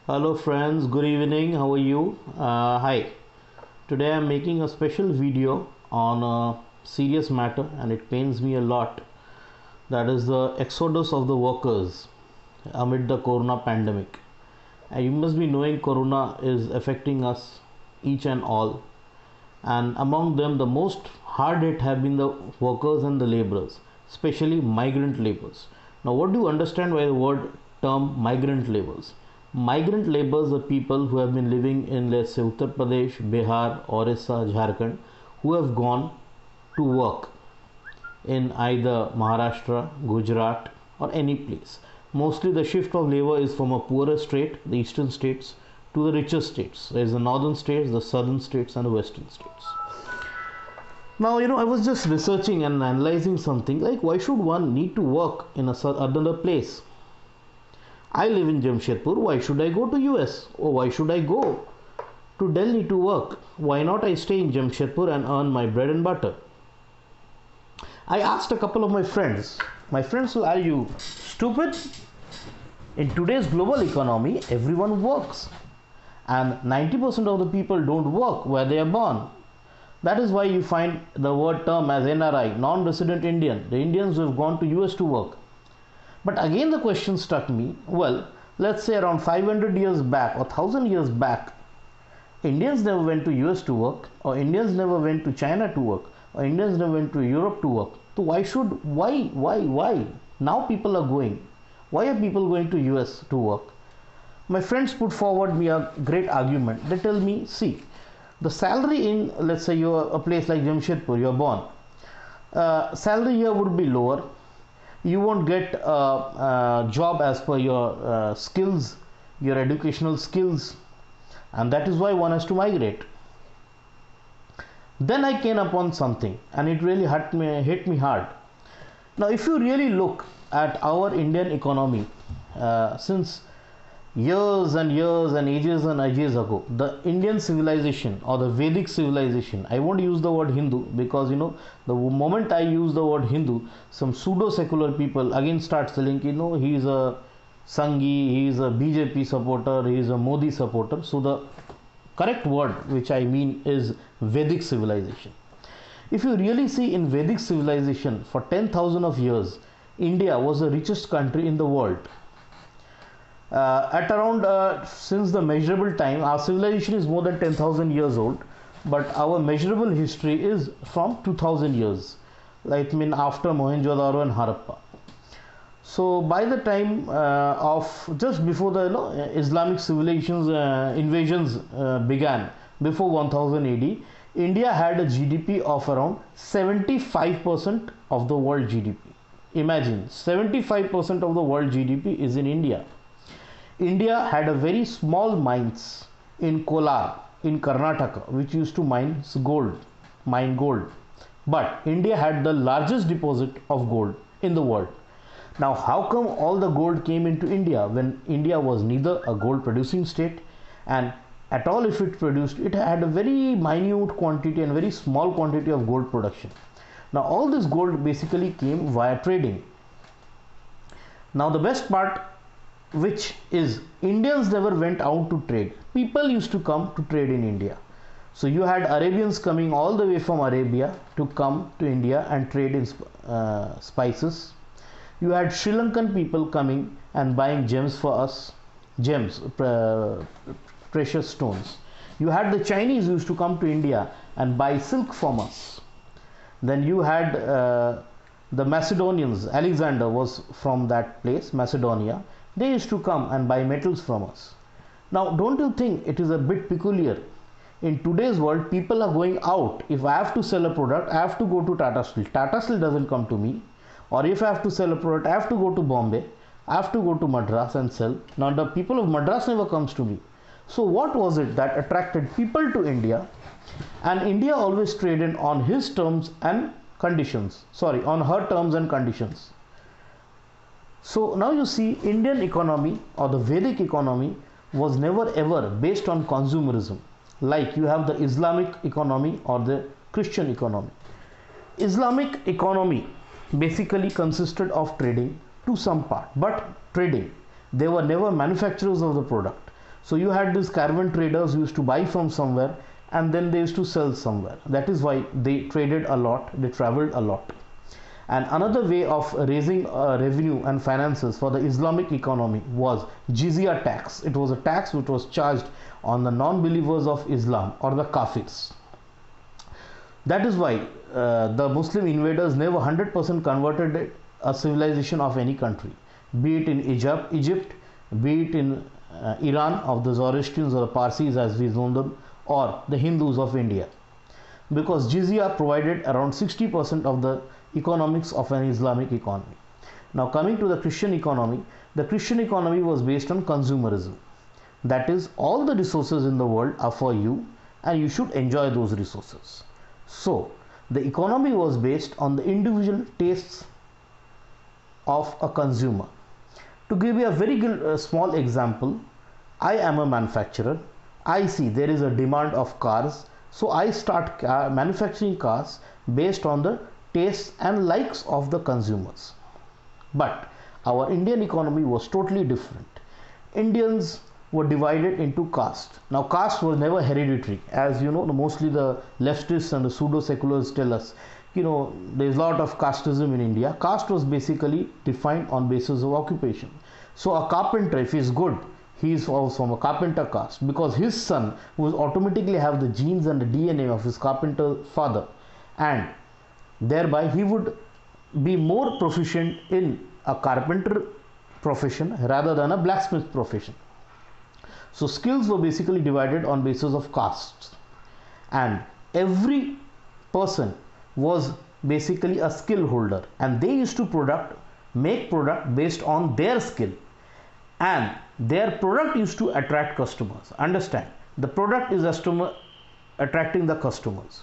Hello friends, good evening. How are you? Hi. Today I am making a special video on a serious matter and it pains me a lot. That is the exodus of the workers amid the corona pandemic. And you must be knowing corona is affecting us each and all. And among them the most hard hit have been the workers and the laborers, especially migrant laborers. Now what do you understand by the word term migrant laborers? Migrant laborers are people who have been living in, let's say, Uttar Pradesh, Bihar, Orissa, Jharkhand, who have gone to work in either Maharashtra, Gujarat, or any place. Mostly the shift of labor is from a poorer state, the eastern states, to the richer states. There is the northern states, the southern states, and the western states. Now, I was just researching and analyzing something like why should one need to work in another place? I live in Jamshedpur. Why should I go to US? Or why should I go to Delhi to work? Why not I stay in Jamshedpur and earn my bread and butter? I asked a couple of my friends. My friends will argue, stupid. In today's global economy, everyone works. And 90% of the people don't work where they are born. That is why you find the word term as NRI, non-resident Indian, the Indians who have gone to US to work. But again the question struck me, well, let's say around 500 years back or 1000 years back, Indians never went to US to work, or Indians never went to China to work, or Indians never went to Europe to work. So why? Now people are going. Why are people going to US to work? My friends put forward me a great argument. They tell me, see, the salary in, let's say you're a place like Jamshedpur, you're born, salary here would be lower. You won't get a job as per your skills, your educational skills, and that is why one has to migrate. Then I came upon something and it really hit me hard. Now if you really look at our Indian economy, since years and ages ago, the Indian civilization or the Vedic civilization, I won't use the word Hindu because the moment I use the word Hindu, some pseudo secular people again start telling he is a Sanghi, he is a BJP supporter, he is a Modi supporter. So the correct word which I mean is Vedic civilization. If you really see in Vedic civilization, for 10,000 of years, India was the richest country in the world. At around since the measurable time, our civilization is more than 10,000 years old, but our measurable history is from 2000 years, like after Mohenjo-daro and Harappa. So by the time of just before the Islamic civilizations invasions began, before 1000 AD, India had a GDP of around 75% of the world GDP. Imagine, 75% of the world GDP is in India. India had a very small mines in Kolar in Karnataka which used to mine gold. But India had the largest deposit of gold in the world. Now how come all the gold came into India when India was neither a gold producing state, and at all if it produced, it had a very minute quantity and very small quantity of gold production. Now all this gold basically came via trading. Now the best part, which is Indians never went out to trade. People used to come to trade in India. So you had Arabians coming all the way from Arabia to come to India and trade in spices. You had Sri Lankan people coming and buying gems for us, precious stones. You had the Chinese who used to come to India and buy silk from us. Then you had the Macedonians. Alexander was from that place, Macedonia. They used to come and buy metals from us. Now don't you think it is a bit peculiar? In today's world, people are going out. If I have to sell a product, I have to go to Tata Steel. Tata Steel doesn't come to me. Or if I have to sell a product, I have to go to Bombay. I have to go to Madras and sell. Now the people of Madras never comes to me. So what was it that attracted people to India? And India always traded on his terms and conditions. Sorry, on her terms and conditions. So now you see, Indian economy or the Vedic economy was never ever based on consumerism, like you have the Islamic economy or the Christian economy. Islamic economy basically consisted of trading to some part, but trading. They were never manufacturers of the product. So you had these caravan traders who used to buy from somewhere and then they used to sell somewhere. That is why they traded a lot, they traveled a lot. And another way of raising revenue and finances for the Islamic economy was jizya tax. It was a tax which was charged on the non-believers of Islam, or the kafirs. That is why the Muslim invaders never 100% converted a civilization of any country, be it in Egypt, be it in Iran of the Zoroastrians or the Parsis as we know them, or the Hindus of India, because jizya provided around 60% of the economics of an Islamic economy. Now coming to the Christian economy, the Christian economy was based on consumerism. That is, all the resources in the world are for you and you should enjoy those resources. So the economy was based on the individual tastes of a consumer. To give you a very small example, I am a manufacturer. I see there is a demand of cars, so I start manufacturing cars based on the tastes and likes of the consumers. But our Indian economy was totally different. Indians were divided into caste. Now caste was never hereditary, as you know, mostly the leftists and the pseudo seculars tell us, there is a lot of casteism in India. Caste was basically defined on basis of occupation. So a carpenter, if he is good, he is also from a carpenter caste, because his son will automatically have the genes and the DNA of his carpenter father, and thereby he would be more proficient in a carpenter profession rather than a blacksmith profession. So skills were basically divided on basis of castes, and every person was basically a skill holder, and they used to make product based on their skill, and their product used to attract customers. Understand, the product is attracting the customers.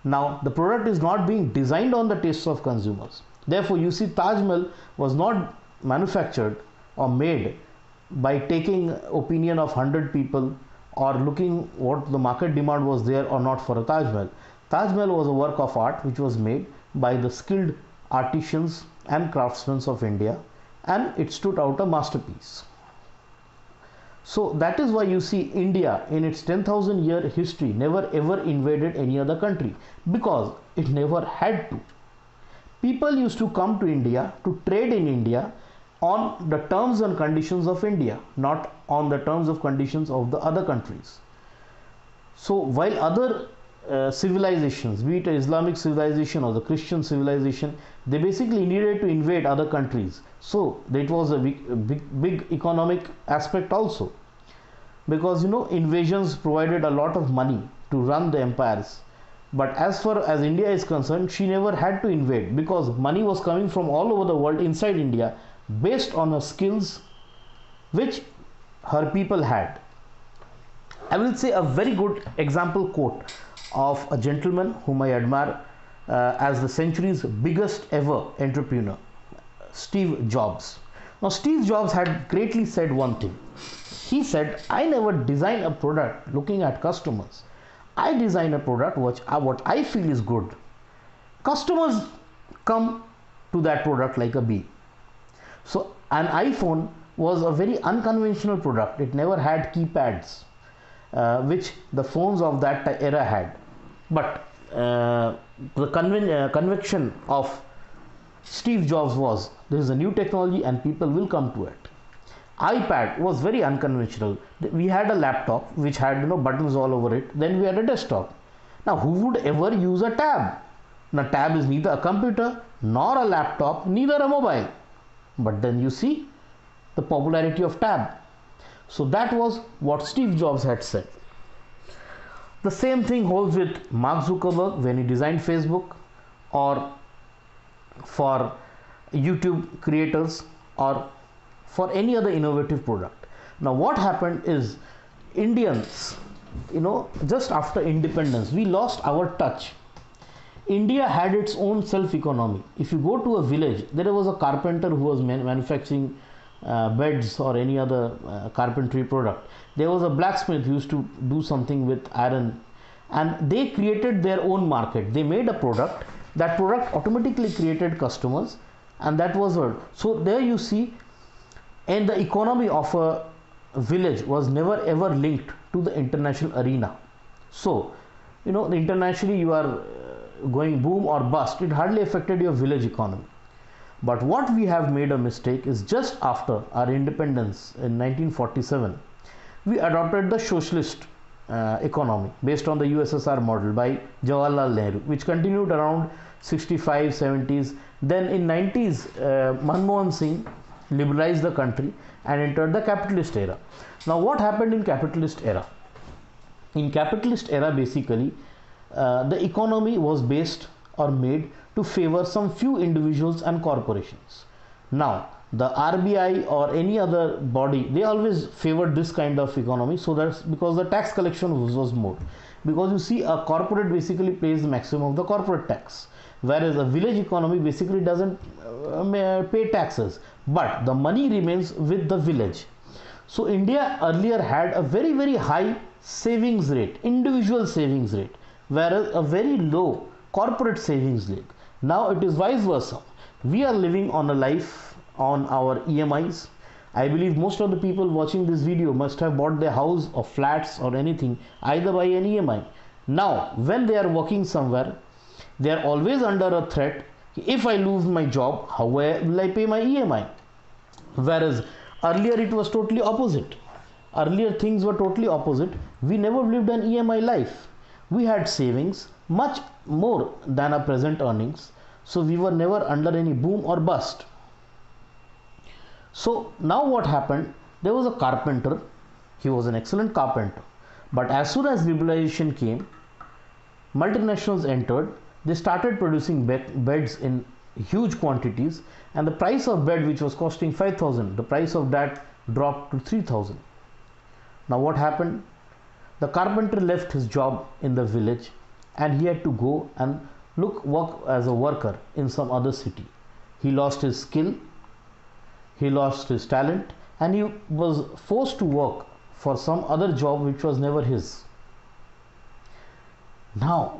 Now the product is not being designed on the tastes of consumers. Therefore you see, Taj Mahal was not manufactured or made by taking opinion of 100 people or looking what the market demand was there or not for a Taj Mahal. Taj Mahal was a work of art which was made by the skilled artisans and craftsmen of India, and it stood out a masterpiece. So that is why you see India in its 10,000 year history never ever invaded any other country, because it never had to. People used to come to India to trade in India on the terms and conditions of India, not on the terms of conditions of the other countries. So while other civilizations, be it Islamic civilization or the Christian civilization, they basically needed to invade other countries. So it was a big economic aspect also, because invasions provided a lot of money to run the empires. But as far as India is concerned, she never had to invade, because money was coming from all over the world inside India based on her skills which her people had. I will say a very good example quote of a gentleman whom I admire as the century's biggest ever entrepreneur, Steve Jobs. Now Steve Jobs had greatly said one thing. He said, I never design a product looking at customers. I design a product what I feel is good. Customers come to that product like a bee. So an iPhone was a very unconventional product. It never had keypads, which the phones of that era had. But the conviction of Steve Jobs was, this is a new technology and people will come to it. iPad was very unconventional. We had a laptop which had buttons all over it. Then we had a desktop. Now who would ever use a tab? Now tab is neither a computer nor a laptop, neither a mobile. But then you see the popularity of tab. So that was what Steve Jobs had said. The same thing holds with Mark Zuckerberg when he designed Facebook, or for YouTube creators, or for any other innovative product. Now what happened is, Indians, just after independence, we lost our touch. India had its own self-economy. If you go to a village, there was a carpenter who was manufacturing beds or any other carpentry product. There was a blacksmith who used to do something with iron, and they created their own market. They made a product. That product automatically created customers, and that was all. So there you see, in the economy of a village was never ever linked to the international arena. So, internationally you are going boom or bust, it hardly affected your village economy. But what we have made a mistake is just after our independence in 1947, we adopted the socialist economy based on the USSR model by Jawaharlal Nehru, which continued around 65, 70s. Then in 90s, Manmohan Singh liberalized the country and entered the capitalist era. Now, what happened in capitalist era? In capitalist era, basically, the economy was based or made to favor some few individuals and corporations. Now, the RBI or any other body, they always favored this kind of economy, so that's because the tax collection was more. Because you see, a corporate basically pays the maximum of the corporate tax, whereas a village economy basically doesn't pay taxes, but the money remains with the village. So India earlier had a very, very high savings rate, individual savings rate, whereas a very low corporate savings rate. Now it is vice versa. We are living on a life on our EMIs. I believe most of the people watching this video must have bought their house or flats or anything either by an EMI. Now when they are working somewhere, they are always under a threat. If I lose my job, how will I pay my EMI? Whereas earlier it was totally opposite. Earlier things were totally opposite. We never lived an EMI life. We had savings much more than our present earnings. So we were never under any boom or bust. So now what happened? There was a carpenter. He was an excellent carpenter. But as soon as liberalization came, multinationals entered. They started producing beds in huge quantities, and the price of bed, which was costing 5,000, the price of that dropped to 3,000. Now what happened? The carpenter left his job in the village and he had to go and work as a worker in some other city. He lost his skill, he lost his talent, and he was forced to work for some other job which was never his. Now,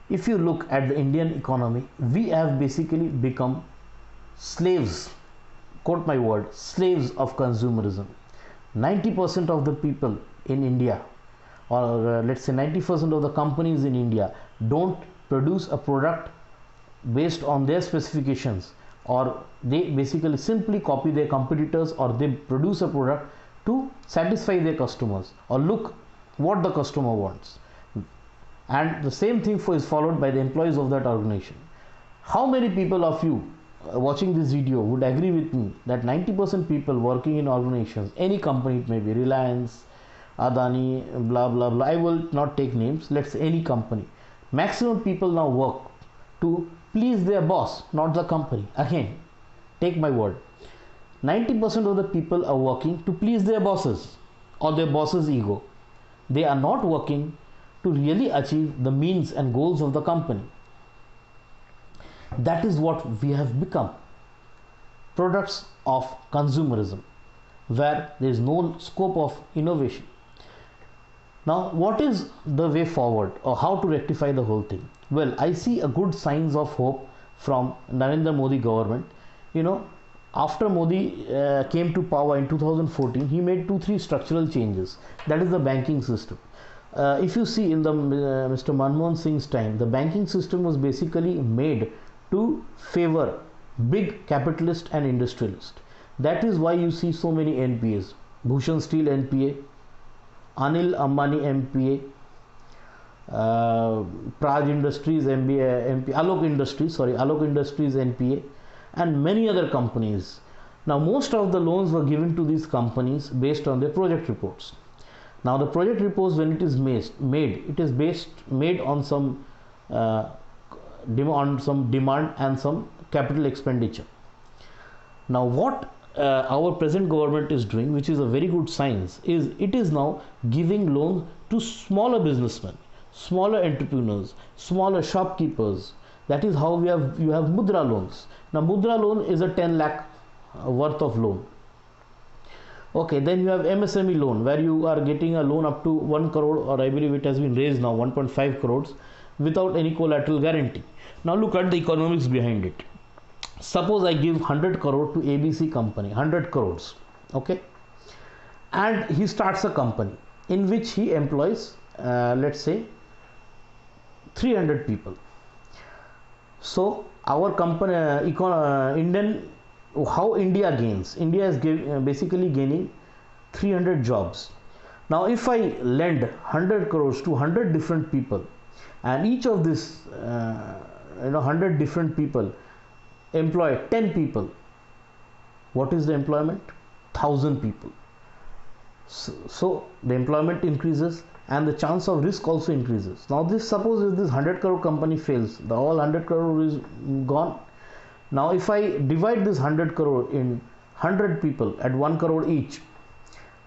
if you look at the Indian economy, we have basically become slaves, quote my word, slaves of consumerism. 90% of the people in India, or let's say 90% of the companies in India, don't produce a product based on their specifications, or they basically simply copy their competitors, or they produce a product to satisfy their customers or look what the customer wants. And the same thing is followed by the employees of that organization. How many people of you watching this video would agree with me that 90% people working in organizations, any company, it may be Reliance, Adani, blah blah blah, I will not take names, let's say any company, maximum people now work to please their boss, not the company. Again, take my word, 90% of the people are working to please their bosses or their boss's ego. They are not working to really achieve the means and goals of the company. That is what we have become, products of consumerism, where there is no scope of innovation. Now, what is the way forward, or how to rectify the whole thing? Well, I see a good signs of hope from Narendra Modi government. After Modi came to power in 2014, he made 2-3 structural changes. That is the banking system. If you see in the Mr. Manmohan Singh's time, the banking system was basically made to favor big capitalist and industrialist. That is why you see so many NPAs. Bhushan Steel NPA, Anil Ambani NPA, Praj Industries NPA, Alok Industries NPA, and many other companies. Now most of the loans were given to these companies based on their project reports. Now the project reports, when it is made, it is made on some demand and some capital expenditure. Now what our present government is doing, which is a very good signs, is it is now giving loans to smaller businessmen, smaller entrepreneurs, smaller shopkeepers. That is how you have Mudra loans. Now Mudra loan is a 10 lakh worth of loan. Okay, then you have MSME loan, where you are getting a loan up to 1 crore, or I believe it has been raised now 1.5 crores without any collateral guarantee. Now look at the economics behind it. Suppose I give 100 crore to ABC company, 100 crores. Okay, and he starts a company in which he employs let's say 300 people. So our company Indian, how India gains, India is basically gaining 300 jobs. Now if I lend 100 crores to 100 different people, and each of this 100 different people employ 10 people, what is the employment? 1000 people. So the employment increases and the chance of risk also increases. Now this, suppose if this 100 crore company fails, the all 100 crore is gone. Now if I divide this 100 crore in 100 people at 1 crore each,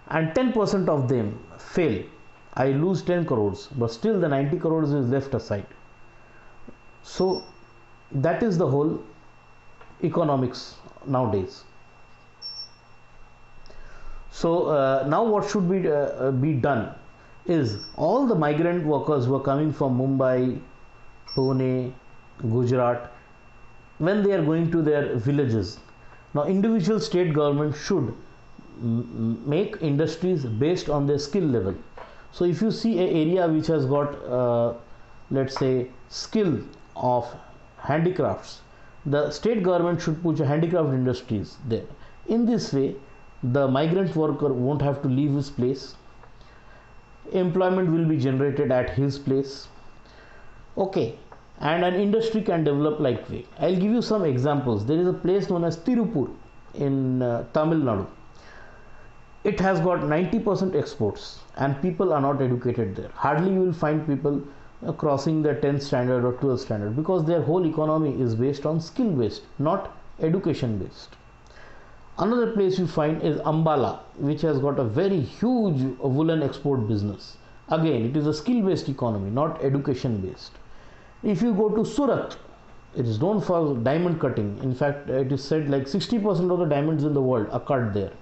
and 10% of them fail, I lose 10 crores, but still the 90 crores is left aside. So that is the whole economics nowadays. So now what should be done is, all the migrant workers who are coming from Mumbai, Pune, Gujarat, when they are going to their villages, now individual state government should make industries based on their skill level. So if you see an area which has got let's say skill of handicrafts, the state government should put handicraft industries there. In this way, the migrant worker won't have to leave his place, employment will be generated at his place, okay, and an industry can develop like way. I'll give you some examples. There is a place known as Tirupur in Tamil Nadu. It has got 90% exports and people are not educated there. Hardly you will find people crossing the 10th standard or 12th standard, because their whole economy is based on skill based, not education based. Another place you find is Ambala, which has got a very huge woolen export business. Again, it is a skill based economy, not education based. If you go to Surat, it is known for diamond cutting. In fact, it is said like 60% of the diamonds in the world are cut there.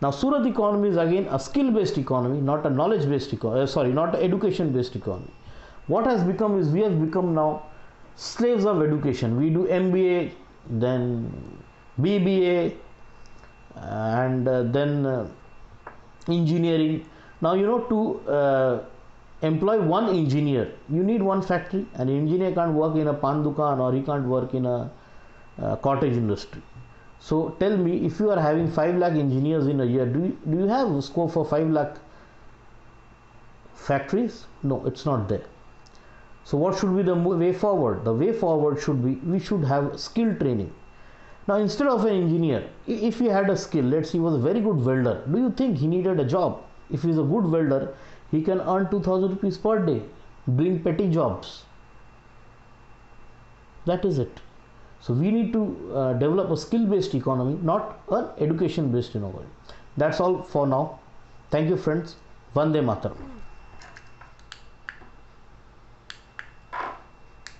Now Surat economy is again a skill based economy, not a knowledge based economy, not an education based economy. What has become is, we have become now slaves of education. We do MBA, then BBA, and then engineering. Now to employ one engineer, you need one factory. An engineer can't work in a pan dukan, or he can't work in a cottage industry. So tell me, if you are having 5 lakh engineers in a year, do you have scope for 5 lakh factories? No, it's not there. So what should be the way forward? The way forward should be, we should have skill training. Now instead of an engineer, if he had a skill, let's say he was a very good welder, do you think he needed a job? If he is a good welder, he can earn 2000 rupees per day doing petty jobs. That is it. So we need to develop a skill based economy, not an education based economy. That's all for now. Thank you friends. Vande Mataram.